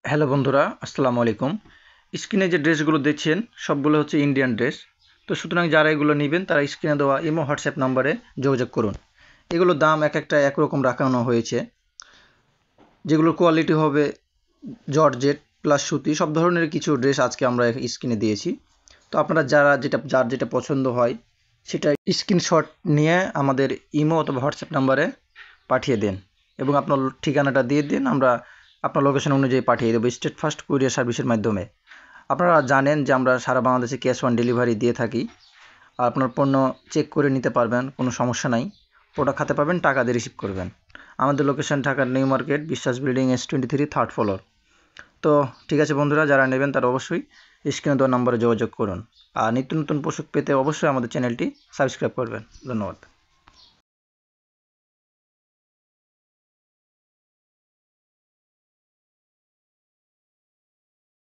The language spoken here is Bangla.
হ্যালো বন্ধুরা, আসসালামু আলাইকুম। স্ক্রিনে যে ড্রেসগুলো দেখছেন সবগুলো হচ্ছে ইন্ডিয়ান ড্রেস। তো সুতরাং যারা এগুলো নেবেন তারা স্ক্রিনে দেওয়া ইমো হোয়াটসঅ্যাপ নাম্বারে যোগাযোগ করুন। এগুলোর দাম এক একটা একরকম রাখানো হয়েছে। যেগুলোর কোয়ালিটি হবে জর্জেট প্লাস সুতি, সব ধরনের কিছু ড্রেস আজকে আমরা স্ক্রিনে দিয়েছি। তো আপনারা যার যেটা পছন্দ হয় সেটা স্ক্রিনশট নিয়ে আমাদের ইমো অথবা হোয়াটসঅ্যাপ নাম্বারে পাঠিয়ে দিন এবং আপনার ঠিকানাটা দিয়ে দিন, আমরা আপনার লোকেশন অনুযায়ী পাঠিয়ে দেবো স্টেট ফার্স্ট কুরিয়ার সার্ভিসের মাধ্যমে। আপনারা জানেন যে আমরা সারা বাংলাদেশে ক্যাশ অন ডেলিভারি দিয়ে থাকি। আর আপনার পণ্য চেক করে নিতে পারবেন, কোনো সমস্যা নাই। প্রোডাক্ট হাতে পাবেন, টাকা দিয়ে রিসিভ করবেন। আমাদের লোকেশন ঢাকার নিউ মার্কেট, বিশ্বাস বিল্ডিং, S23, 3rd ফ্লোর। তো ঠিক আছে বন্ধুরা, যারা নেবেন তারা অবশ্যই স্ক্রিনে দেওয়া নম্বরে যোগাযোগ করুন। আর নিত্য নতুন পোশাক পেতে অবশ্যই আমাদের চ্যানেলটি সাবস্ক্রাইব করবেন। ধন্যবাদ।